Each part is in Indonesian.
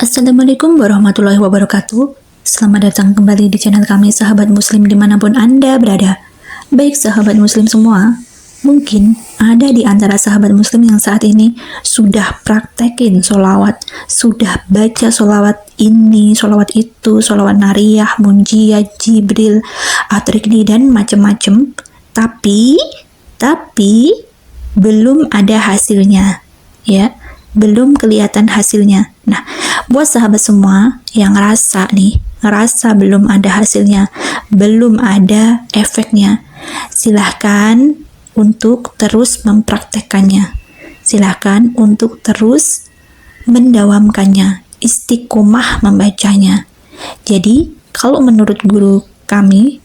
Assalamualaikum warahmatullahi wabarakatuh. Selamat datang kembali di channel kami sahabat muslim dimanapun Anda berada. Baik sahabat muslim semua, mungkin ada di antara sahabat muslim yang saat ini sudah praktekin sholawat, sudah baca sholawat ini, sholawat itu, sholawat nariyah, munjiyah, jibril, atrikni, dan macam-macam. Tapi belum ada hasilnya, ya. Belum kelihatan hasilnya. Nah, buat sahabat semua yang ngerasa belum ada hasilnya, belum ada efeknya, silahkan untuk terus mempraktekkannya. Silahkan untuk terus mendawamkannya, istiqomah membacanya. Jadi, kalau menurut guru kami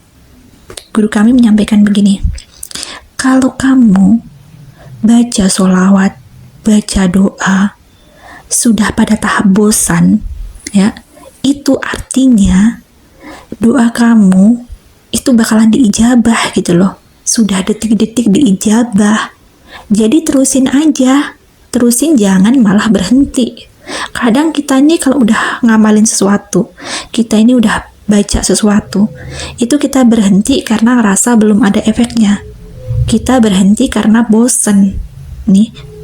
menyampaikan begini, kalau kamu baca sholawat, baca doa, sudah pada tahap bosan, ya, itu artinya doa kamu itu bakalan diijabah gitu loh. Sudah detik-detik diijabah. Jadi terusin aja, jangan malah berhenti. Kadang kita ini kalau udah ngamalin sesuatu, kita ini udah baca sesuatu, itu kita berhenti karena ngerasa belum ada efeknya. Kita berhenti karena bosen.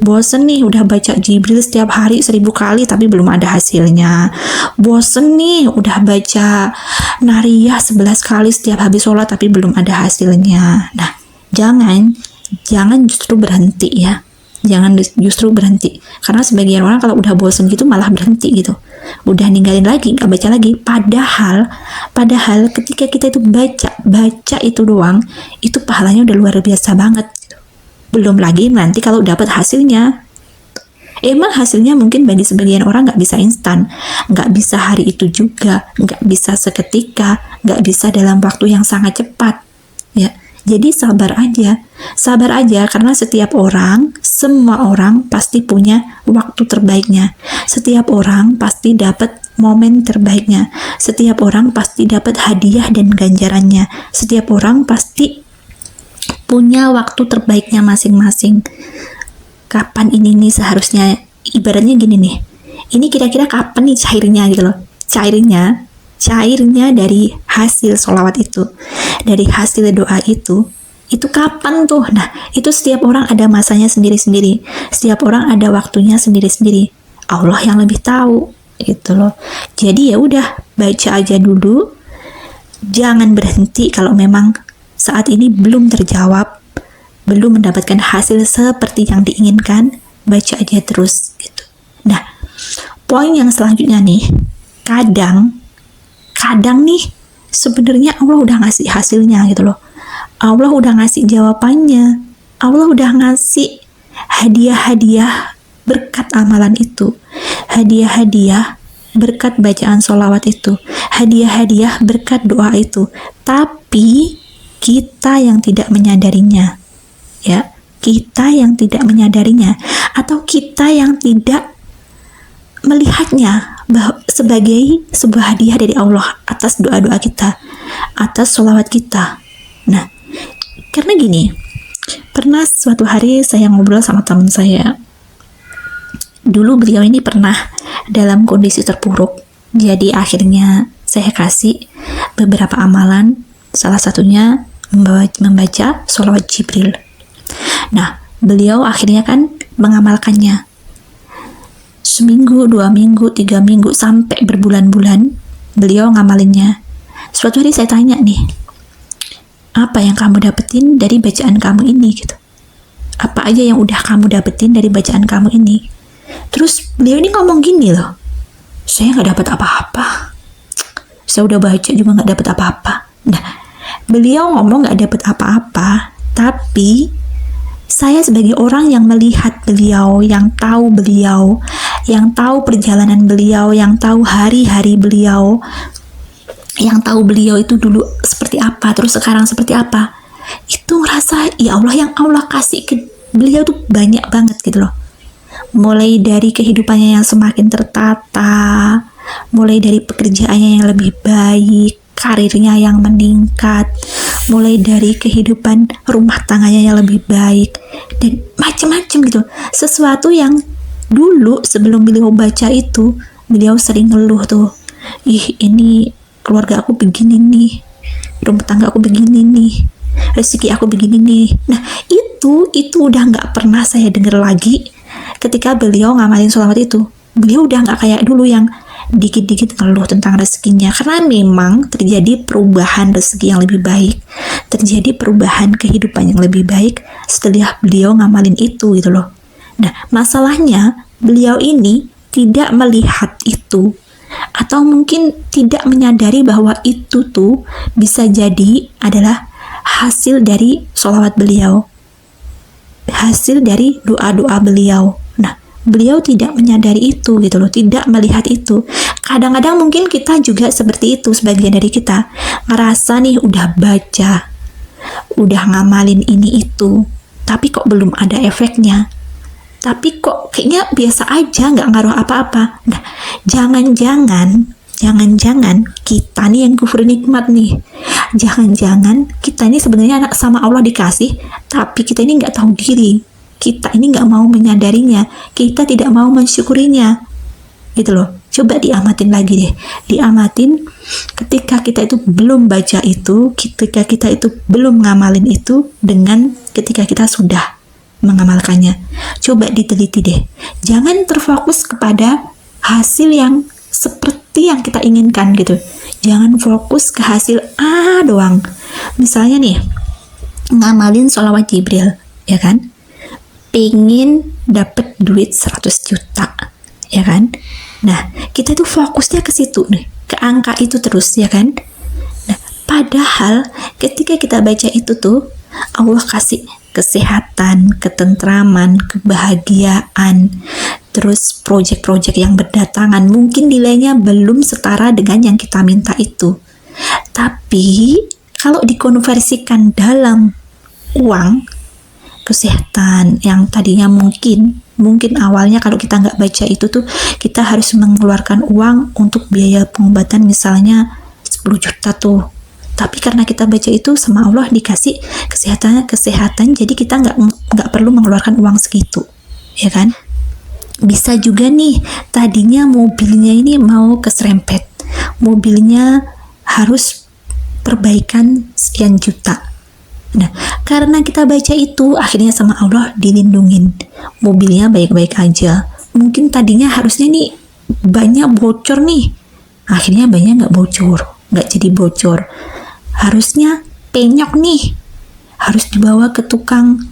Bosen nih udah baca Jibril setiap hari 1000 kali tapi belum ada hasilnya. Bosen nih udah baca nariyah 11 kali setiap habis sholat tapi belum ada hasilnya. Nah, jangan justru berhenti ya. Jangan justru berhenti. Karena sebagian orang kalau udah bosen gitu malah berhenti gitu. Udah ninggalin lagi, nggak baca lagi. Padahal ketika kita itu baca itu doang, itu pahalanya udah luar biasa banget. Belum lagi nanti kalau dapat hasilnya. Emang hasilnya mungkin bagi sebagian orang nggak bisa instan, nggak bisa hari itu juga, nggak bisa seketika, nggak bisa dalam waktu yang sangat cepat, ya. Jadi sabar aja karena setiap orang, semua orang pasti punya waktu terbaiknya. Setiap orang pasti dapat momen terbaiknya. Setiap orang pasti dapat hadiah dan ganjarannya. Setiap orang pasti punya waktu terbaiknya masing-masing. Kapan ini nih seharusnya, ibaratnya gini nih, ini kira-kira kapan nih cairnya gitu loh. Cairnya dari hasil sholawat itu, dari hasil doa itu kapan tuh? Nah, itu setiap orang ada masanya sendiri-sendiri, setiap orang ada waktunya sendiri-sendiri. Allah yang lebih tahu gitu loh. Jadi ya udah, baca aja dulu, jangan berhenti kalau memang saat ini belum terjawab, belum mendapatkan hasil seperti yang diinginkan, baca aja terus gitu. Nah, poin yang selanjutnya nih, kadang nih sebenarnya Allah udah ngasih hasilnya gitu loh. Allah udah ngasih jawabannya. Allah udah ngasih hadiah-hadiah berkat amalan itu. Hadiah-hadiah berkat bacaan sholawat itu. Hadiah-hadiah berkat doa itu. Tapi kita yang tidak menyadarinya, ya, kita yang tidak menyadarinya, atau kita yang tidak melihatnya sebagai sebuah hadiah dari Allah atas doa-doa kita, atas sholawat kita. Nah, karena gini, pernah suatu hari saya ngobrol sama teman saya. Dulu beliau ini pernah dalam kondisi terpuruk, jadi akhirnya saya kasih beberapa amalan. Salah satunya membaca sholawat Jibril. Nah, beliau akhirnya kan mengamalkannya. Seminggu, 2 minggu, 3 minggu, sampai berbulan-bulan beliau ngamalinnya. Suatu hari saya tanya nih, apa yang kamu dapetin dari bacaan kamu ini gitu? Apa aja yang udah kamu dapetin dari bacaan kamu ini? Terus beliau ini ngomong gini loh, saya nggak dapat apa-apa. Saya udah baca juga nggak dapat apa-apa. Nah, beliau ngomong gak dapat apa-apa, tapi saya sebagai orang yang melihat beliau, yang tahu perjalanan beliau, yang tahu hari-hari beliau, yang tahu beliau itu dulu seperti apa, terus sekarang seperti apa, itu ngerasa ya Allah, yang Allah kasih ke beliau tuh banyak banget gitu loh. Mulai dari kehidupannya yang semakin tertata, mulai dari pekerjaannya yang lebih baik, karirnya yang meningkat, mulai dari kehidupan rumah tangganya yang lebih baik, dan macam-macam gitu. Sesuatu yang dulu sebelum beliau baca itu beliau sering ngeluh tuh, ih ini keluarga aku begini nih, rumah tangga aku begini nih, rezeki aku begini nih. Nah itu udah nggak pernah saya dengar lagi ketika beliau ngamalin sholawat itu. Beliau udah nggak kayak dulu yang dikit-dikit ngeluh tentang rezekinya, karena memang terjadi perubahan rezeki yang lebih baik, terjadi perubahan kehidupan yang lebih baik setelah beliau ngamalin itu gitu loh. Nah masalahnya beliau ini tidak melihat itu, atau mungkin tidak menyadari bahwa itu tuh bisa jadi adalah hasil dari sholawat beliau, hasil dari doa-doa beliau. Nah beliau tidak menyadari itu gitu loh, tidak melihat itu. Kadang-kadang mungkin kita juga seperti itu, sebagian dari kita ngerasa nih udah baca, udah ngamalin ini itu, tapi kok belum ada efeknya, tapi kok kayaknya biasa aja, nggak ngaruh apa-apa. Nah jangan-jangan kita nih yang kufur nikmat nih, jangan-jangan kita ini sebenarnya anak sama Allah dikasih, tapi kita ini nggak tahu diri, kita ini nggak mau menyadarinya, kita tidak mau mensyukurinya gitu loh. Coba diamatin lagi deh, diamatin ketika kita itu belum baca itu, ketika kita itu belum ngamalin itu, dengan ketika kita sudah mengamalkannya. Coba diteliti deh, jangan terfokus kepada hasil yang seperti yang kita inginkan gitu, jangan fokus ke hasil A doang. Misalnya nih ngamalin sholawat Jibril ya kan, pengen dapet duit 100 juta ya kan. Nah kita tuh fokusnya ke situ nih, ke angka itu terus ya kan. Nah padahal ketika kita baca itu tuh Allah kasih kesehatan, ketentraman, kebahagiaan, terus proyek-proyek yang berdatangan. Mungkin nilainya belum setara dengan yang kita minta itu, tapi kalau dikonversikan dalam uang, kesehatan yang tadinya mungkin awalnya kalau kita nggak baca itu tuh kita harus mengeluarkan uang untuk biaya pengobatan misalnya 10 juta tuh, tapi karena kita baca itu sama Allah dikasih kesehatan, jadi kita nggak perlu mengeluarkan uang segitu ya kan. Bisa juga nih tadinya mobilnya ini mau keserempet, mobilnya harus perbaikan sekian juta. Nah karena kita baca itu akhirnya sama Allah dilindungin, mobilnya baik-baik aja. Mungkin tadinya harusnya nih banyak bocor nih, akhirnya banyak nggak jadi bocor. Harusnya penyok nih, harus dibawa ke tukang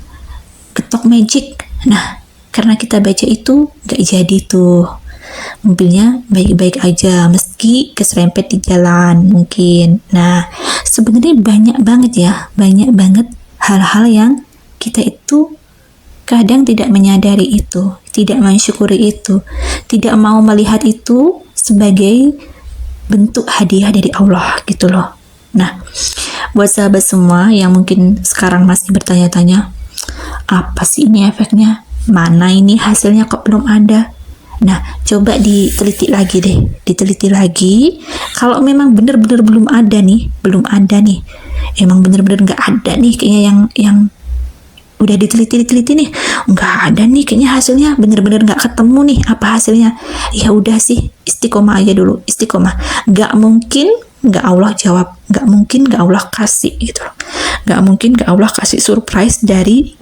ketok magic. Nah karena kita baca itu nggak jadi tuh, mobilnya baik-baik aja meski keserempet di jalan mungkin. Nah sebenarnya banyak banget hal-hal yang kita itu kadang tidak menyadari itu, tidak mensyukuri itu, tidak mau melihat itu sebagai bentuk hadiah dari Allah gitu loh. Nah buat sahabat semua yang mungkin sekarang masih bertanya-tanya, apa sih ini efeknya, mana ini hasilnya kok belum ada. Nah coba diteliti lagi deh, diteliti lagi. Kalau memang benar-benar belum ada nih, emang benar-benar nggak ada nih kayaknya, yang udah diteliti nih nggak ada nih kayaknya hasilnya, benar-benar nggak ketemu nih apa hasilnya, ya udah sih istiqomah aja dulu, istiqomah. Nggak mungkin nggak Allah jawab, nggak mungkin nggak Allah kasih gitu loh, nggak mungkin nggak Allah kasih surprise dari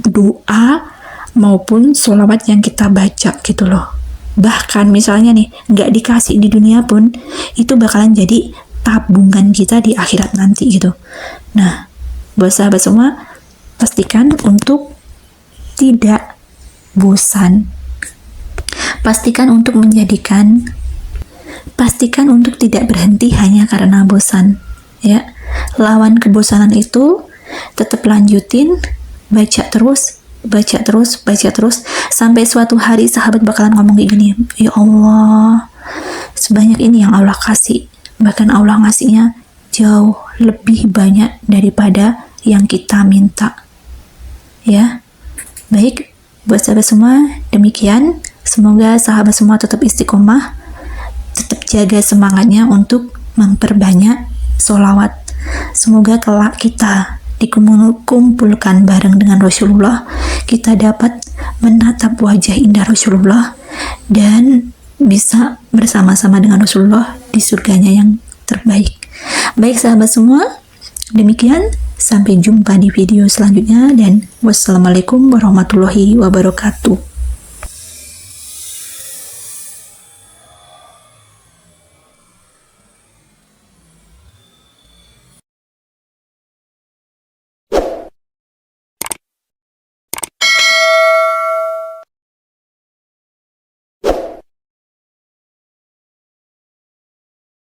doa maupun sholawat yang kita baca gitu loh. Bahkan misalnya nih nggak dikasih di dunia pun itu bakalan jadi tabungan kita di akhirat nanti gitu. Nah buat sahabat semua, pastikan untuk tidak bosan, pastikan untuk tidak berhenti hanya karena bosan ya. Lawan kebosanan itu tetap lanjutin, baca terus sampai suatu hari sahabat bakalan ngomong kayak gini, ya Allah sebanyak ini yang Allah kasih, bahkan Allah ngasihnya jauh lebih banyak daripada yang kita minta ya. Baik buat sahabat semua, demikian. Semoga sahabat semua tetap istiqomah, tetap jaga semangatnya untuk memperbanyak sholawat. Semoga kelak kita dikumpulkan bareng dengan Rasulullah, kita dapat menatap wajah indah Rasulullah dan bisa bersama-sama dengan Rasulullah di surganya yang terbaik. Baik sahabat semua, demikian, sampai jumpa di video selanjutnya dan wassalamualaikum warahmatullahi wabarakatuh.